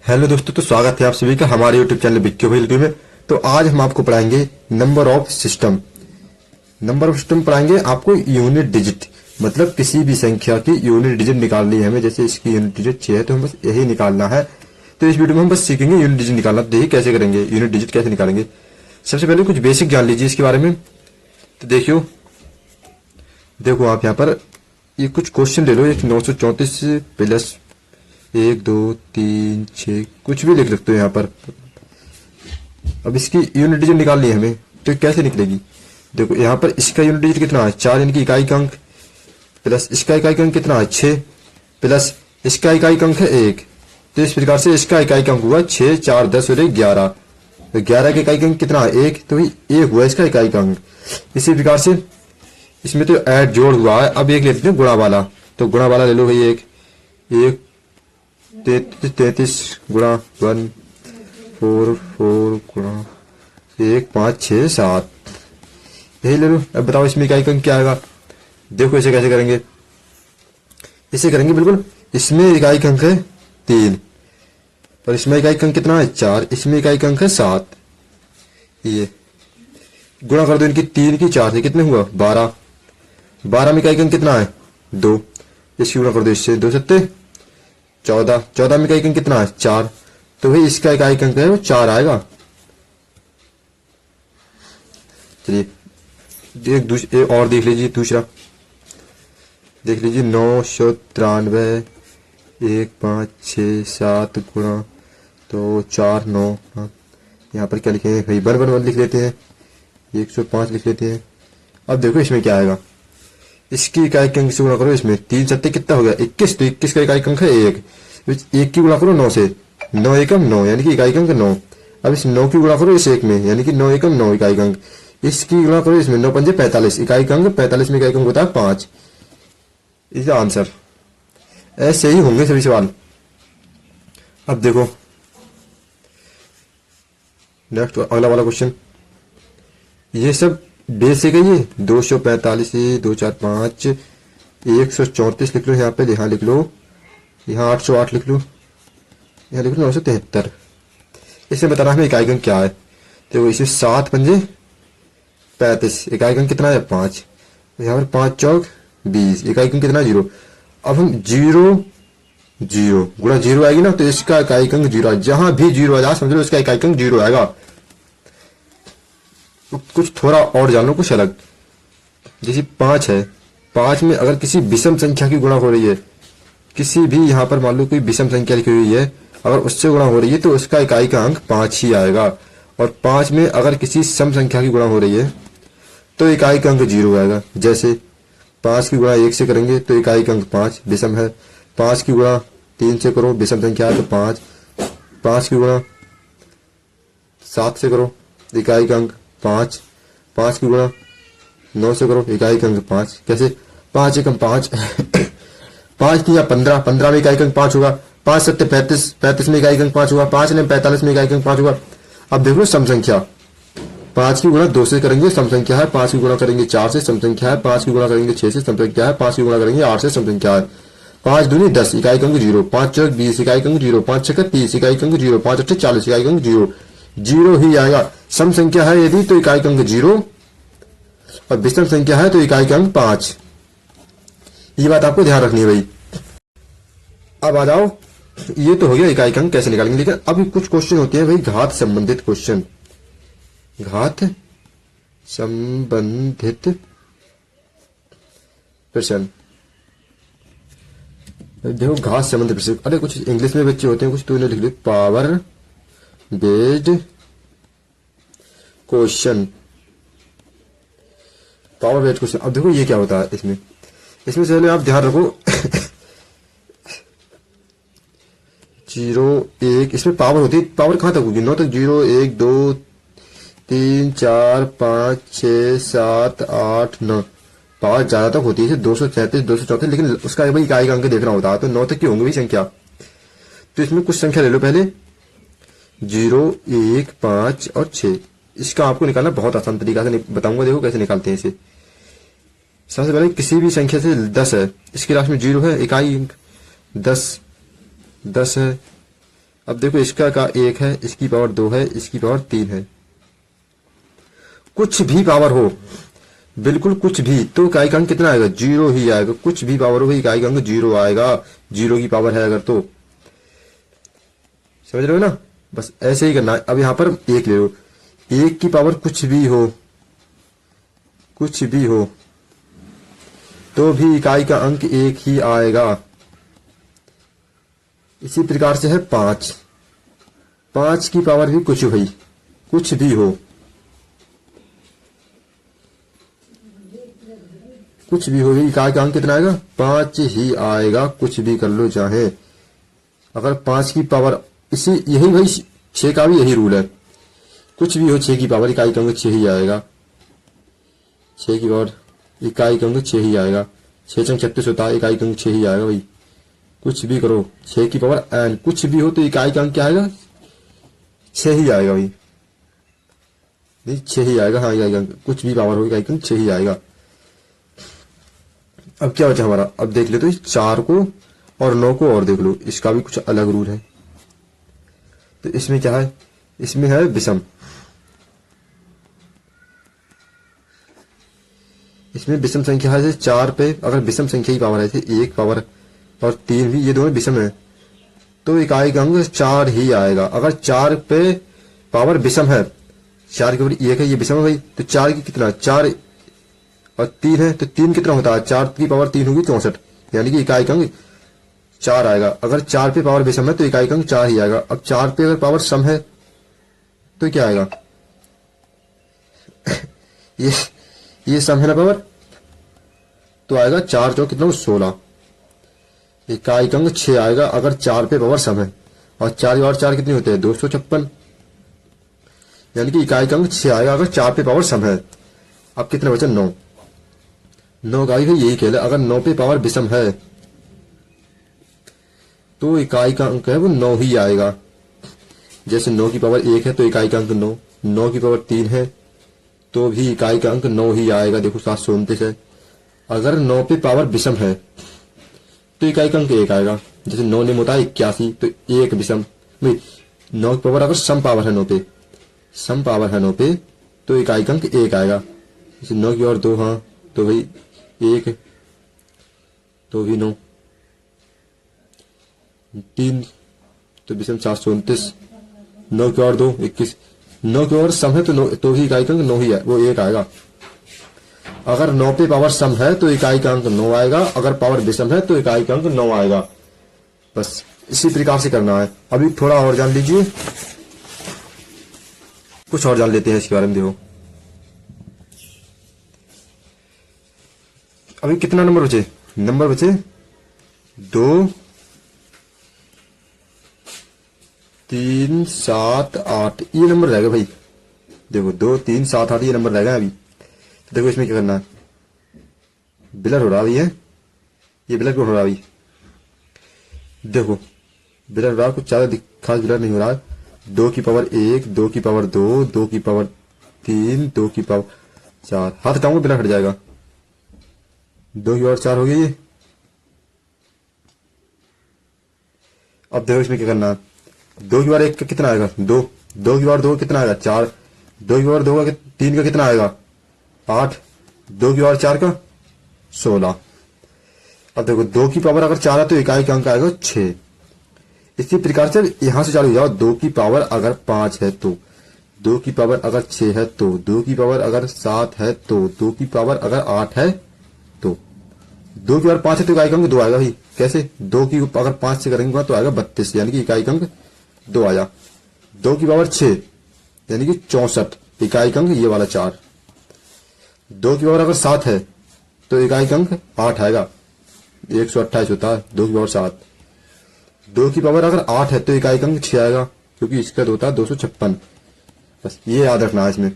Hello दोस्तों, तो स्वागत है आप सभी का हमारे यूट्यूब चैनल बिक्की भाई में। तो आज हम आपको पढ़ाएंगे number of system. Number of system पढ़ाएंगे आपको यूनिट डिजिट, मतलब किसी भी संख्या की यूनिट डिजिट निकालनी है हमें। जैसे इसकी यूनिट डिजिट 6 है तो हम बस यही निकालना है। तो इस वीडियो में हम बस सीखेंगे यूनिट डिजिट निकालना। तो यही कैसे करेंगे, यूनिट डिजिट कैसे निकालेंगे। सबसे पहले कुछ बेसिक जान लीजिए इसके बारे में। तो देखो आप यहाँ पर ये कुछ क्वेश्चन ले लो। एक 934 प्लस 1 2 3 6 कुछ भी लिख सकते हो यहाँ पर। अब इसकी यूनिट डिजिट निकालनी है हमें, तो कैसे निकलेगी। देखो यहाँ पर इसका यूनिट डिजिट कितना है 4, यानी कि इकाई का अंक, प्लस इसका इकाई का अंक कितना है 6, प्लस इसका इकाई का अंक है 1। तो इस प्रकार से इसका इकाई का अंक हुआ 6 4 10 और 11। तो 11 का इकाई का अंक कितना है 1, तो ही 1 हुआ इसका इकाई का अंक। इसी प्रकार से इसमें तो ऐड जोड़ हुआ है। अब एक लेते हैं गुणा वाला। तो गुणा वाला ले लो भाई। एक 33 गुणा 1 4 4 गुणा 1 5 6 7 यही ले लो। अब बताओ इसमें इकाई का अंक क्या आएगा। देखो इसे कैसे करेंगे, इसे करेंगे बिल्कुल। इसमें इकाई का अंक है 3 और इसमें इकाई का अंक कितना है 4, इसमें इकाई का अंक है 7। ये गुणा कर दो इनकी 3 की 4 से, कितने हुआ 12। 12 में इकाई का अंक कितना है 2, इसकी गुणा कर दो इससे, 2 सत्ते 14। 14 में इकाई का अंक कितना है 4, तो भाई इसका इकाई का अंक है वो 4 आएगा। चलिए एक और देख लीजिए, दूसरा देख लीजिए। 993 1 5 6 7 गुणा तो 4 9। यहाँ पर क्या लिखेंगे भाई, 1 1 1 लिख लेते हैं, 105 लिख लेते हैं। अब देखो इसमें क्या आएगा, इसकी इकाई के अंक से गुणा करो इसमें, 3 सत्ते कितना हो गया 21। तो 21 का इकाई का अंक है 1, 1 की गुणा करो 9 से, 9 एकम 9 यानी कि इकाई का अंक 9। अब इस 9 की गुणा करो इस 1 में, यानी कि 9 एकम 9 इकाई का अंक। इसकी गुणा करो इसमें, 9 पंजे 45 इकाई का अंक, 45 में इकाई का अंक होता है 5। इसका आंसर। ऐसे ही होंगे सभी सवाल। अब देखो नेक्स्ट अगला वाला क्वेश्चन, ये सब बेसिक है। ये 245 2 4 5 134 लिख लो यहाँ पे, यहाँ लिख लो, यहाँ 808 लिख लो, यहाँ लिख लो 973। इसमें बताना हमें इकाई का अंक क्या है। देखो इसमें 7 पंजे 35 इकाई का अंक कितना है 5, यहाँ पर 5 चौक 20 इकाई का अंक कितना 0। अब हम 0 0 गुणा 0 आएगी ना, तो इसका इकाई का अंक 0। जहां भी 0 आ जाए समझ लो इसका इकाई का अंक 0 आएगा। तो कुछ थोड़ा और जान लो, कुछ अलग। जैसे 5 है, 5 में अगर किसी विषम संख्या की गुणा हो रही है, किसी भी यहाँ पर मान लो कोई विषम संख्या लिखी हुई है, अगर उससे गुणा हो रही है तो उसका इकाई का अंक 5 ही आएगा। और 5 में अगर किसी सम संख्या की गुणा हो रही है तो इकाई का अंक 0 आएगा। जैसे 5 की गुणा 1 से करेंगे तो इकाई का अंक 5 विषम है। 5 की गुणा 3 से करो विषम संख्या है तो 5। 5 की गुणा 7 से करो इकाई का अंक 5। 5 की गुणा 9 से करो इकाई का अंक 5। कैसे 5 एकम 5 5 की या 15 15 में इकाई का अंक 5 होगा। 5 सत्ते 35 35 में इकाई का अंक 5 होगा। 5 ने 45 में इकाई का अंक 5 होगा। अब देखो सम संख्या, 5 की गुणा 2 से करेंगे सम संख्या है, 5 की गुणा करेंगे 4 से सम संख्या है, 5 की गुणा करेंगे 6 से सम संख्या है, 5 की गुणा करेंगे 8 से सम संख्या है। 5 दूनी 10 इकाई का अंक 0, 5 चौक 20 इकाई का अंक 0, 5 छक्का 30 इकाई का अंक 0, 5 अट्ठे 40 इकाई का अंक 0। 0 ही आएगा। सम संख्या है यदि तो इकाई का अंक 0 और विषम संख्या है तो इकाई का अंक 5। ये बात आपको ध्यान रखनी है भाई। अब आ जाओ, ये तो हो गया इकाई का अंक कैसे निकालेंगे। लेकिन अभी कुछ क्वेश्चन होते हैं भाई घात संबंधित क्वेश्चन, घात संबंधित प्रश्न। देखो घात संबंधित प्रश्न, अरे कुछ इंग्लिश में बच्चे होते हैं, कुछ तो इन्हें लिख low power based question, power based question. अब देखो ये क्या होता है इसमें चलो आप ध्यान रखो 0 1 इसमें पावर होती है। पावर कहां तक होगी 9 तक, 0 1 2 3 4 5 6 7 8 9 पावर ज्यादा तक होती है 233 234, लेकिन उसका भाई इकाई का अंक देखना होता है तो 9 तक की होंगी भाई संख्या। तो इसमें कुछ संख्या ले लो पहले, 0 1 5 और 6। इसका आपको निकालना बहुत आसान तरीका से बताऊंगा। देखो कैसे निकालते हैं इसे। सबसे पहले किसी भी संख्या से 10 है, इसके लास्ट में 0 है, इकाई अंक 10 10 है, अब देखो इसका का 1 है, इसकी पावर 2 है, इसकी पावर 3 है। कुछ भी पावर हो, बिल्कुल कुछ भी, तो इकाई का अंक कितना आएगा? 0 ही आएगा। कुछ भी पावर हो भाई, इकाई का अंक 0 आएगा। 0 की पावर है अगर, तो समझ रहे हो ना। बस ऐसे ही करना है। अब यहां पर 1 ले लो, 1 की पावर कुछ भी हो, कुछ भी हो, तो भी इकाई का अंक 1 ही आएगा। इसी प्रकार से है 5, 5 की पावर भी कुछ भाई, कुछ भी हो, कुछ भी हो, इकाई का अंक कितना आएगा? 5 ही आएगा। कुछ भी कर लो चाहे, अगर 5 की पावर, इसी यही भाई 6 का भी यही रूल है। कुछ भी हो 6 की पावर, इकाई का अंक 6 ही आएगा। 6 की पावर इकाई का अंक 6 ही आएगा। 6 चंग 36 होता है, इकाई का अंक 6 ही आएगा भाई। कुछ भी करो, 6 की पावर एन कुछ भी हो तो इकाई का अंक क्या आएगा? 6 ही आएगा भाई। नहीं 6 ही आएगा। हाँ, इकाई का अंक कुछ भी पावर हो, इकाई का अंक 6 ही आएगा। अब क्या बचा हमारा? अब देख ले तो इस 4 को और 9 को और देख लो, इसका भी कुछ अलग रूल है। तो इसमें क्या है? इसमें है विषम। इसमें विषम संख्या है। 4 पे अगर विषम संख्या की पावर है, 1 पावर और 3 भी, ये दोनों विषम है, तो इकाई का अंक 4 ही आएगा। अगर 4 पे पावर विषम है, 4 के ऊपर 1 है, ये विषम है भाई, तो 4 की कितना? 4 और 3 है, तो 3 कितना होता है? 4 की पावर 3 होगी 64, यानी कि इकाई का अंक 4 आएगा। अगर 4 पे पावर विषम है तो इकाई का अंक 4 ही आएगा। अब 4 पे अगर पावर सम है तो क्या आएगा? ये सम है ना पावर, तो आएगा 4 चौक कितना? 16। इकाई का अंक 6 आएगा अगर 4 पे पावर सम है, और 4 और 4 कितने होते हैं? 256, यानी कि इकाई का अंक 6 आएगा अगर 4 पे पावर सम है। अब कितने बचे? 9। 9 का भी यही खेल है। अगर 9 पे पावर विषम है तो इकाई का अंक है वो 9 ही आएगा। जैसे 9 की पावर 1 है तो इकाई का अंक 9, 9 की पावर 3 है तो भी इकाई का अंक 9 ही आएगा। देखो 729 है। अगर 9 पे पावर विषम है तो इकाई का अंक 1 आएगा। जैसे 9 निम होता है 81, तो 1 विषम। 9 की पावर अगर सम पावर है 9 पे, सम पावर है 9 पे, तो इकाई का अंक 1 आएगा। जैसे 9 की और 2, हाँ, तो भाई 1, तो भी 9, 3, तो विषम 729। 9 की और 2 21। 9 की और सम है तो भी इकाई का अंक 9 ही है, वो 1 आएगा। अगर 9 पे पावर सम है तो इकाई का अंक 9 आएगा। अगर पावर विषम है तो इकाई का अंक 9 आएगा। बस इसी प्रकार से करना है। अभी थोड़ा और जान लीजिए, कुछ और जान लेते हैं इसके बारे में। देखो अभी कितना नंबर बचे? नंबर बचे 2, 3, 7, 8, ये नंबर रहेगा भाई। देखो 2, 3, 7, 8 ये नंबर रहेगा अभी। तो देखो इसमें क्या करना है। ब्लर हो रहा है, ये ब्लर क्यों हो रहा है? देखो ब्लर हो रहा है, कुछ ज्यादा खास ब्लर नहीं हो रहा है। 2 की पावर 1, 2 की पावर 2, 2 की पावर 3, 2 की पावर 4, हाथ हटाऊंगा ब्लर हट जाएगा। 2 की पावर 4 हो गई ये। अब देखो इसमें क्या करना है। 2 की पावर 1 का कितना आएगा? 2, 2 की पावर 2 कितना आएगा? 4, 2 की पावर 2 का 3 का कितना आएगा? 8, 2 की पावर 4 का 16। अब देखो 2 की पावर अगर 4 है तो इकाई का अंक आएगा 6। इसी प्रकार से यहां से चालू हो जाओ। 2 की पावर अगर 5 है तो, 2 की पावर अगर 6 है तो, 2 की पावर अगर 7 है तो, 2 की पावर अगर 8 है तो, 2 की पावर 5 है तो इकाई का अंक 2 आएगा भाई। कैसे? 2 की अगर 5 से करेंगे तो आएगा 32, यानी कि इकाई का अंक 2 आया। 2 की पावर 6 यानी कि 64, इकाई का अंक ये वाला 4। 2 की पावर अगर 7 है तो इकाई का अंक 8 आएगा, 128 होता है 2 की पावर 7। 2 की पावर अगर 8 है तो इकाई का अंक 6 आएगा, क्योंकि इसका होता है 256। बस ये याद रखना है इसमें।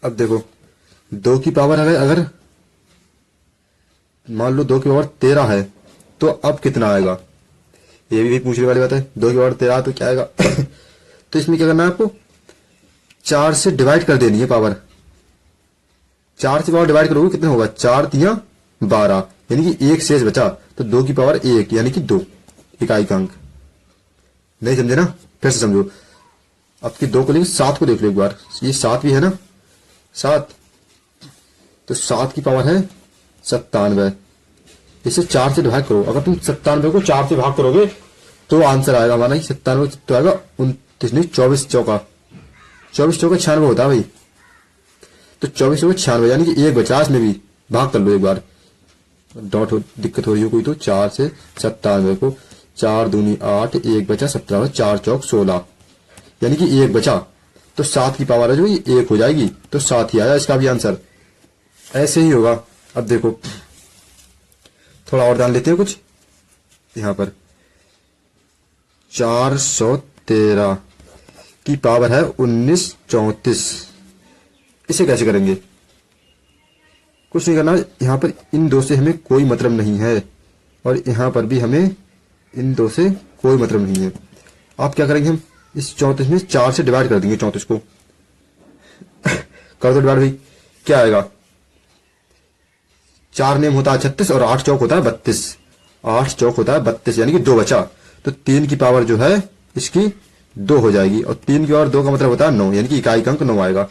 अब देखो 2 की पावर अगर मान लो 2 की पावर 13 है तो अब कितना आएगा? ये भी पूछने वाली बात है। 2 की पावर 13 तो क्या आएगा? तो इसमें क्या करना है आपको? 4 से डिवाइड कर देनी है पावर। 4 से पावर डिवाइड करोगे कितना होगा? 4 तिया 12, यानी कि 1 शेष बचा, तो 2 की पावर 1 यानी कि 2 इकाई का अंक। नहीं समझे ना, फिर से समझो। अब की 2 को लेकर 7 को देख लो एक बार, ये 7 भी है ना, 7, तो 7 की पावर है 97। इसे 4 से डिवाइड करो। अगर तुम 97 को 4 से भाग करोगे तो आंसर आएगा हमारा 97 तो आएगा 29 नहीं 24 चौका 96 होता है भाई। तो 24 चौका 96, यानी कि 1 बचा, इसमें भी भाग कर लो एक बार, डॉट दिक्कत हो रही हो कोई तो। 4 से 97 को 4 दूनी 8, 1 बचा 17, 4 चौक 16, यानी कि 1 बचा, तो 7 की पावर है जो ये 1 हो जाएगी, तो 7 ही आया इसका भी आंसर। ऐसे ही होगा। अब देखो थोड़ा और ध्यान लेते हैं कुछ, यहां पर 413 की पावर है 1934, इसे कैसे करेंगे? कुछ नहीं करना, यहां पर इन दो से हमें कोई मतलब नहीं है और यहां पर भी हमें इन दो से कोई मतलब नहीं है। आप क्या करेंगे, हम इस 34 में 4 से डिवाइड कर देंगे 34 को कर दो डिवाइड भाई, क्या आएगा? 4 नेम होता है 36 और 8 चौक होता है 32, 8 चौक होता है 32, यानी कि 2 बचा, तो 3 की पावर जो है इसकी 2 हो जाएगी, और 3 की पावर 2 का मतलब होता है 9, यानी कि इकाई अंक 9 आएगा।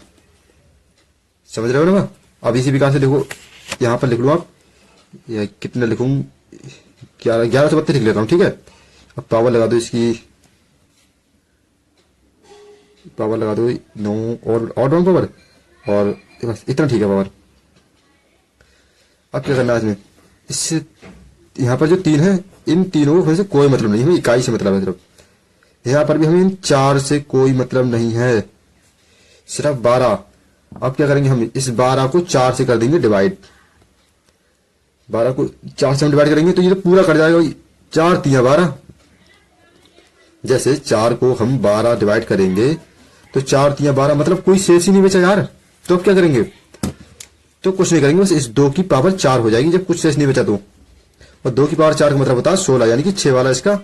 समझ रहे हो ना? अब इसी प्रकार से देखो, यहां पर लिख लो आप, या कितने लिखूं, 1132 लिख लेता हूं, ठीक है। अब पावर लगा दो, इसकी पावर लगा दो 9 और 1 पावर, और बस इतना ठीक है पावर। अब क्या करना है इसमें, इससे यहां पर जो 3 है, इन तीनों को से कोई मतलब नहीं, हमें इकाई से मतलब है सिर्फ। यहां पर भी हमें इन 4 से कोई मतलब नहीं है, सिर्फ 12। अब क्या करेंगे, हम इस 12 को 4 से कर देंगे डिवाइड, 12 को 4 से हम डिवाइड करेंगे तो ये तो पूरा कर जाएगा, 4 3 12। जैसे 4 को हम 12 डिवाइड करेंगे तो 4 3 12, मतलब कोई शेष ही नहीं बचा यार। तो अब क्या करेंगे, तो कुछ नहीं करेंगे, बस इस 2 की पावर 4 हो जाएगी जब कुछ शेष नहीं बचा तो, और 2 की पावर 4 का मतलब होता है 16, यानी कि 6 वाला इसका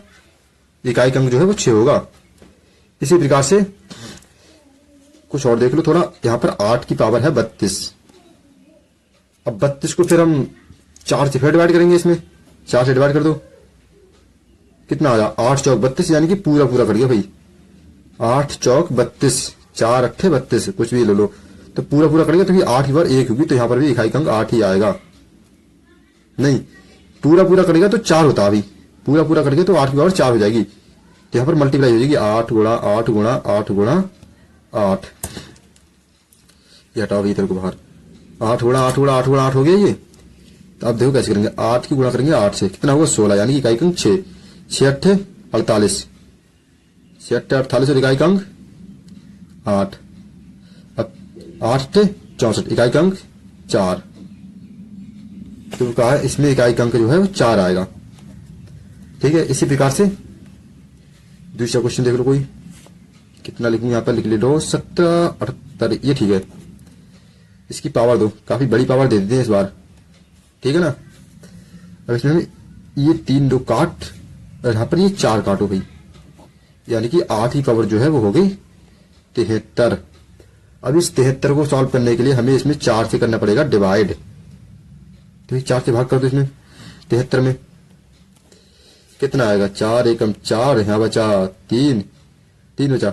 इकाई अंक जो है वो 6 होगा। इसी प्रकार से कुछ और देख लो थोड़ा, यहां पर 8 की पावर है 32। अब 32 को फिर हम 4 से फिर डिवाइड करेंगे, इसमें 4 से डिवाइड कर दो, कितना आया 8 चौक 32, यानी कि पूरा पूरा कर गया भाई, 8 चौक 32, 4 8 32, कुछ भी ले लो, तो पूरा पूरा करेंगे तो 8 की बार 1 होगी, तो यहां पर भी इकाई अंक 8 ही आएगा। नहीं, पूरा पूरा करेगा तो 4 होता, अभी पूरा पूरा करेंगे तो 8 की पावर 4 हो जाएगी, तो यहां पर मल्टीप्लाई हो जाएगी 8 गुणा 8 गुणा 8 गुणा 8, ये हटाओ इधर को बाहर, 8 गुणा 8 गुणा 8 गुणा 8 हो गया ये। तो अब देखो कैसे करेंगे, 8 की गुणा करेंगे 8 से, कितना होगा 16, यानी कि इकाई अंक 6, 6 8 48, 6 8 48 और इकाई अंक 8, अब 8 64, इकाई अंक 4, तो कहा है इसमें इकाई अंक जो है वो 4 आएगा, ठीक है। इसी प्रकार से दूसरा क्वेश्चन देख लो, कोई कितना लिखूं, यहां पर लिख ले लो 17 78, ये ठीक है। इसकी पावर दो, काफी बड़ी पावर दे देते हैं इस बार, ठीक है ना। अब इसमें ये 3 2 काट, और यहां पर ये 4 काटो भाई, यानी कि 8 की पावर जो है वो हो गई 73। अब इस 73 को सॉल्व करने के लिए हमें इसमें 4 से करना पड़ेगा डिवाइड, तो 4 से भाग कर दो इसमें 73 में, कितना आएगा 4 एकम 4, यहां बचा 3 बचा,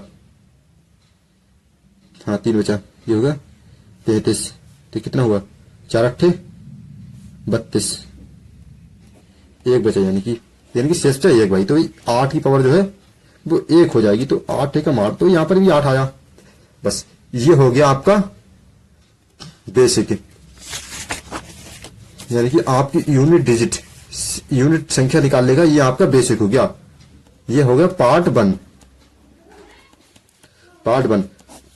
हाँ 3 बचा, ये होगा 33, तो कितना हुआ 4 8 32, 1 बचा, यानी कि शेष बचा 1 भाई, तो 8 की पावर जो है वो 1 हो जाएगी, तो 8 एकम 8, तो यहां पर भी 8 आया। बस ये हो गया आपका बेसिक, यानी कि आपकी यूनिट डिजिट, यूनिट संख्या निकालने का ये आपका बेसिक हो गया। ये हो गया पार्ट 1।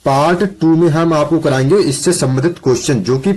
पार्ट 2 में हम आपको कराएंगे इससे संबंधित क्वेश्चन, जो कि